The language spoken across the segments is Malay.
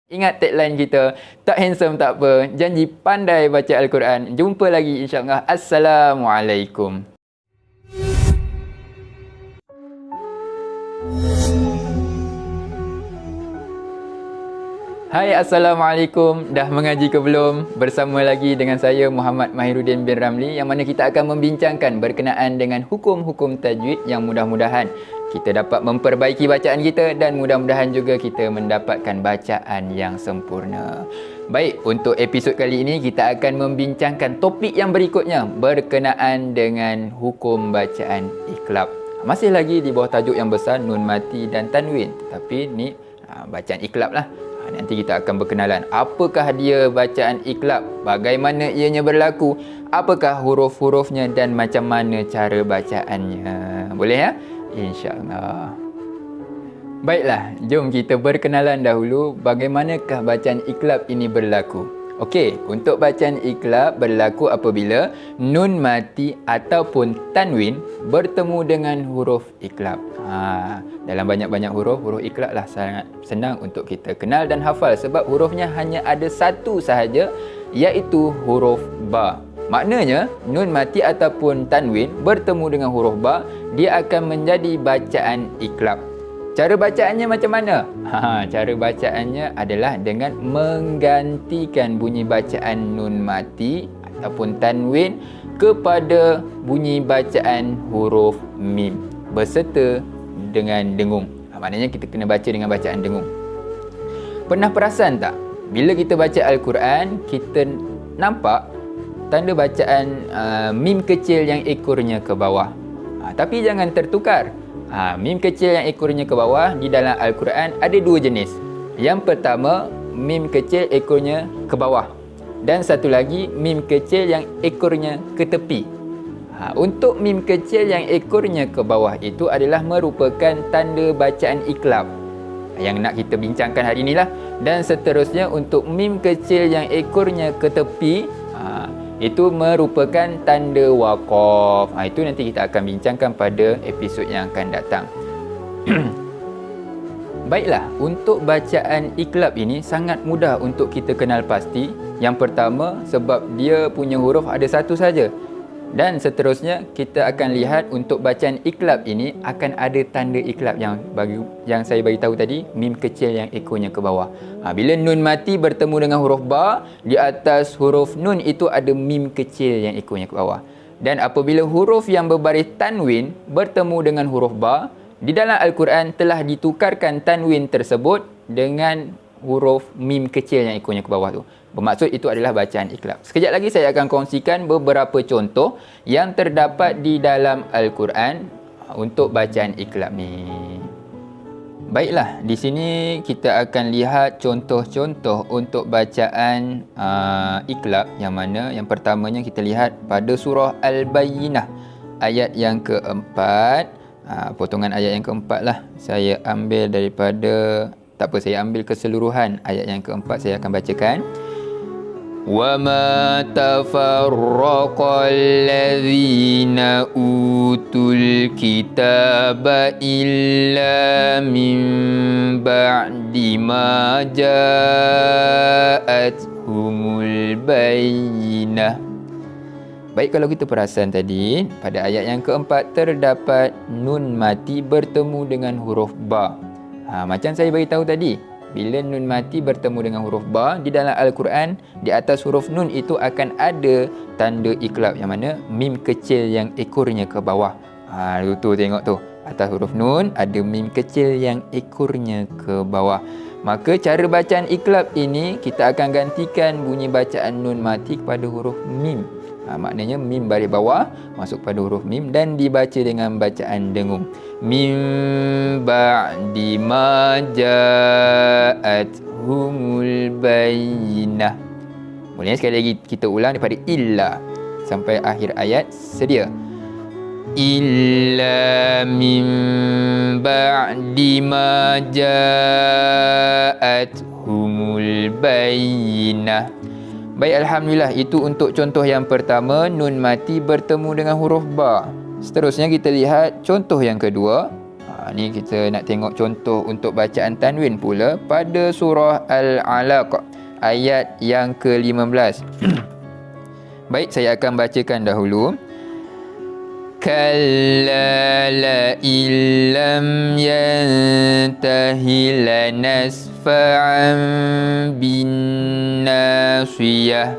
Ingat tagline kita, tak handsome tak apa, janji pandai baca Al-Quran. Jumpa lagi insya-Allah. Assalamualaikum. Hai, Assalamualaikum. Dah mengaji ke belum? Bersama lagi dengan saya Muhammad Mahiruddin bin Ramli, yang mana kita akan membincangkan berkenaan dengan hukum-hukum tajwid yang mudah-mudahan kita dapat memperbaiki bacaan kita dan mudah-mudahan juga kita mendapatkan bacaan yang sempurna. Baik, untuk episod kali ini kita akan membincangkan topik yang berikutnya berkenaan dengan hukum bacaan iqlab. Masih lagi di bawah tajuk yang besar nun mati dan tanwin, tapi ni bacaan iqlab lah. Nanti kita akan berkenalan. Apakah dia bacaan iqlab? Bagaimana ianya berlaku? Apakah huruf-hurufnya dan macam mana cara bacaannya? Boleh ya? InsyaAllah. Baiklah, jom kita berkenalan dahulu bagaimanakah bacaan iqlab ini berlaku. Okey, untuk bacaan iqlab berlaku apabila nun mati ataupun tanwin bertemu dengan huruf iqlab. Dalam banyak-banyak huruf iqlab lah sangat senang untuk kita kenal dan hafal sebab hurufnya hanya ada satu sahaja, iaitu huruf ba. Maknanya, nun mati ataupun tanwin bertemu dengan huruf ba, dia akan menjadi bacaan iqlab. Cara bacaannya macam mana? Cara bacaannya adalah dengan menggantikan bunyi bacaan nun mati ataupun tanwin kepada bunyi bacaan huruf mim berserta dengan dengung. Maknanya kita kena baca dengan bacaan dengung. Pernah perasan tak? Bila kita baca Al-Quran, kita nampak tanda bacaan mim kecil yang ekornya ke bawah. Tapi jangan tertukar. Mim kecil yang ekornya ke bawah di dalam Al-Quran ada dua jenis. Yang pertama, mim kecil ekornya ke bawah. Dan satu lagi, mim kecil yang ekornya ke tepi. Untuk mim kecil yang ekornya ke bawah itu adalah merupakan tanda bacaan iqlab yang nak kita bincangkan hari inilah. Dan seterusnya untuk mim kecil yang ekornya ke tepi, itu merupakan tanda waqaf. Itu nanti kita akan bincangkan pada episod yang akan datang. Baiklah, untuk bacaan iqlab ini sangat mudah untuk kita kenal pasti. Yang pertama, sebab dia punya huruf ada satu saja. Dan seterusnya kita akan lihat untuk bacaan iqlab ini akan ada tanda iqlab yang saya bagi tahu tadi, mim kecil yang ekornya ke bawah. Bila nun mati bertemu dengan huruf ba, di atas huruf nun itu ada mim kecil yang ekornya ke bawah. Dan apabila huruf yang berbaris tanwin bertemu dengan huruf ba, di dalam Al-Quran telah ditukarkan tanwin tersebut dengan huruf mim kecil yang ekornya ke bawah tu. Bermaksud itu adalah bacaan iqlab. Sekejap lagi saya akan kongsikan beberapa contoh yang terdapat di dalam Al-Quran untuk bacaan iqlab ni. Baiklah, di sini kita akan lihat contoh-contoh untuk bacaan iqlab, yang mana yang pertamanya kita lihat pada surah Al-Bayyinah ayat yang keempat. Potongan ayat yang keempat lah saya ambil daripada, tak apa, saya ambil keseluruhan ayat yang keempat, saya akan bacakan. وَمَا تَفَرَّقَ الَّذِينَ أُوتُوا الْكِتَابَ إِلَّا مِنْ بَعْدِ مَا جَاءَتْهُمُ الْبَيِّنَةُ. Baik, kalau kita perasan tadi, pada ayat yang keempat terdapat nun mati bertemu dengan huruf ba. Macam saya beritahu tadi, bila nun mati bertemu dengan huruf ba di dalam Al-Quran, di atas huruf nun itu akan ada tanda iqlab, yang mana mim kecil yang ekornya ke bawah. Tu tengok tu, atas huruf nun ada mim kecil yang ekornya ke bawah. Maka cara bacaan iqlab ini kita akan gantikan bunyi bacaan nun mati kepada huruf mim. Maknanya mim baris bawah masuk pada huruf mim dan dibaca dengan bacaan dengung. Mim ba'di ma ja'athumul bayyinah. Boleh sekali lagi kita ulang daripada illa sampai akhir ayat. Sedia. Illa mim ba'di ma ja'athumul bayyinah. Baik, Alhamdulillah, itu untuk contoh yang pertama, nun mati bertemu dengan huruf ba. Seterusnya kita lihat contoh yang kedua. Ni kita nak tengok contoh untuk bacaan tanwin pula pada surah Al-Alaq ayat yang ke-15. Baik, saya akan bacakan dahulu. Kalla la illam yantahi lanasfa'an bin nasiyah.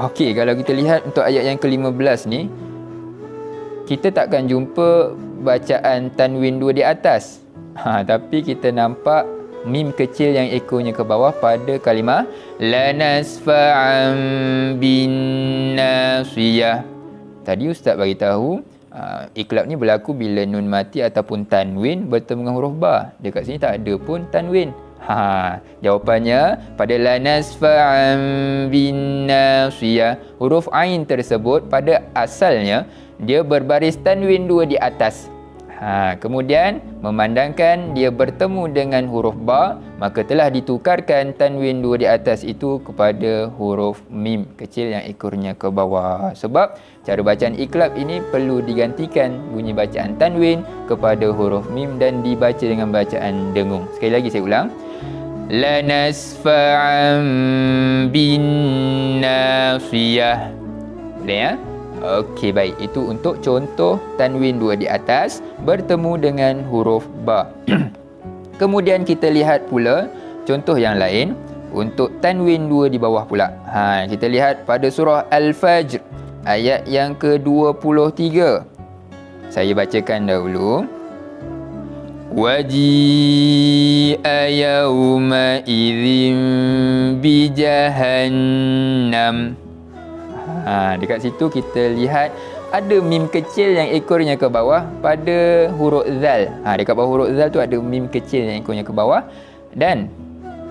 Okey, kalau kita lihat untuk ayat yang ke-15 ni, kita takkan jumpa bacaan tanwin 2 di atas. Tapi kita nampak mim kecil yang ekornya ke bawah pada kalimah lanasfa'an bin nasiyah. Tadi ustaz bagi tahu iqlab ni berlaku bila nun mati ataupun tanwin bertemu dengan huruf ba. Dekat sini tak ada pun tanwin. Jawapannya pada lanasfa'an bin nasiyah, huruf ain tersebut pada asalnya dia berbaris tanwin 2 di atas. Kemudian memandangkan dia bertemu dengan huruf ba, maka telah ditukarkan tanwin 2 di atas itu kepada huruf mim kecil yang ekornya ke bawah. Sebab cara bacaan iqlab ini perlu digantikan bunyi bacaan tanwin kepada huruf mim dan dibaca dengan bacaan dengung. Sekali lagi saya ulang. Lanasfa'an bin nasiyah. Boleh ya? Okey, baik. Itu untuk contoh tanwin 2 di atas bertemu dengan huruf ba. Kemudian kita lihat pula contoh yang lain untuk tanwin 2 di bawah pula. Kita lihat pada surah Al-Fajr ayat yang ke-23. Saya bacakan dahulu. Waji'a yawma idzin bi jahannam. Dekat situ kita lihat ada mim kecil yang ekornya ke bawah pada huruf zal. Dekat bawah huruf zal tu ada mim kecil yang ekornya ke bawah. Dan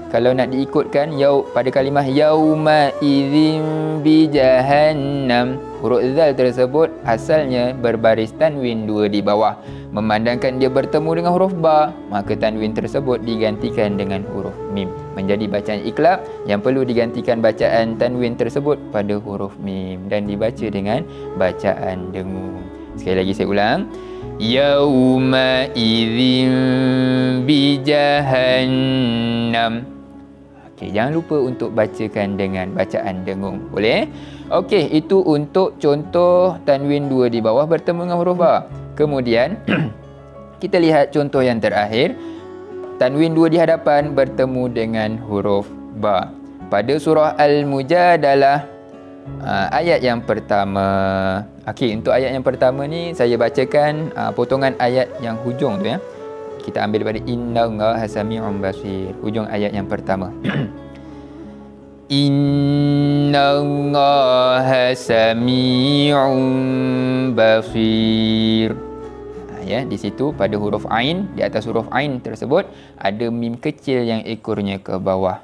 kalau nak diikutkan pada kalimah yauma idzin bi jahannam, huruf zal tersebut asalnya berbaris tanwin 2 di bawah. Memandangkan dia bertemu dengan huruf ba, maka tanwin tersebut digantikan dengan huruf mim. Menjadi bacaan iqlab yang perlu digantikan bacaan tanwin tersebut pada huruf mim dan dibaca dengan bacaan dengung. Sekali lagi saya ulang. Yauma idzin bi jahannam. Okey, jangan lupa untuk bacakan dengan bacaan dengung. Boleh? Okey, itu untuk contoh tanwin 2 di bawah bertemu dengan huruf ba. Kemudian kita lihat contoh yang terakhir. Tanwin 2 di hadapan bertemu dengan huruf ba. Pada surah Al-Mujadalah ayat yang pertama. Okey, untuk ayat yang pertama ni saya bacakan potongan ayat yang hujung tu ya. Kita ambil daripada innallaha sami'un basir. Hujung ayat yang pertama. Innallaha sami'un basir. Ya, di situ pada huruf ain, di atas huruf ain tersebut ada mim kecil yang ekornya ke bawah.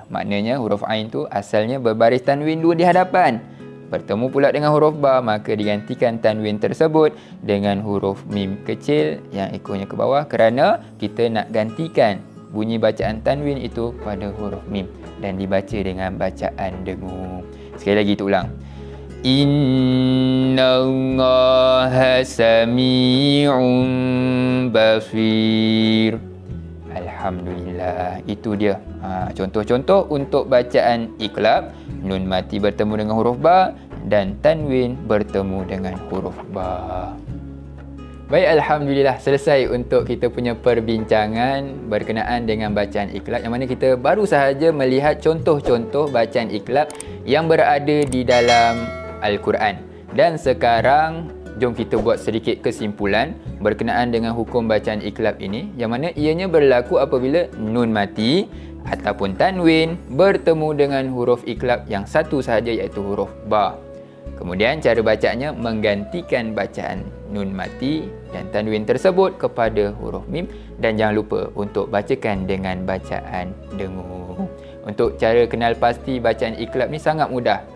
Maknanya huruf ain tu asalnya berbaris tanwin 2 di hadapan. Bertemu pula dengan huruf ba, maka digantikan tanwin tersebut dengan huruf mim kecil yang ekornya ke bawah kerana kita nak gantikan bunyi bacaan tanwin itu pada huruf mim dan dibaca dengan bacaan dengung. Sekali lagi kita ulang. Innallaha sami'un basir. Alhamdulillah. Itu dia contoh-contoh untuk bacaan iqlab. Nun mati bertemu dengan huruf ba dan tanwin bertemu dengan huruf ba. Baik, Alhamdulillah selesai untuk kita punya perbincangan berkenaan dengan bacaan iqlab, yang mana kita baru sahaja melihat contoh-contoh bacaan iqlab yang berada di dalam Al-Quran. Dan sekarang jom kita buat sedikit kesimpulan berkenaan dengan hukum bacaan iqlab ini, yang mana ianya berlaku apabila nun mati ataupun tanwin bertemu dengan huruf iqlab yang satu sahaja, iaitu huruf ba. Kemudian cara bacanya menggantikan bacaan nun mati dan tanwin tersebut kepada huruf mim, dan jangan lupa untuk bacakan dengan bacaan dengung. Untuk cara kenal pasti bacaan iqlab ni sangat mudah.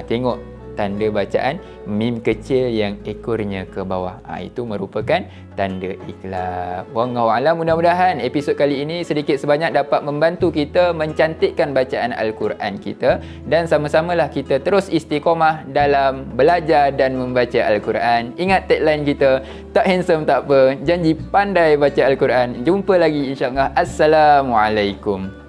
Tengok tanda bacaan mim kecil yang ekornya ke bawah. Itu merupakan tanda ikhlas. Wallahu a'lam. Mudah-mudahan episod kali ini sedikit sebanyak dapat membantu kita mencantikkan bacaan Al-Quran kita, dan sama-samalah kita terus istiqamah dalam belajar dan membaca Al-Quran. Ingat tagline kita, tak handsome tak apa, janji pandai baca Al-Quran. Jumpa lagi insya-Allah. Assalamualaikum.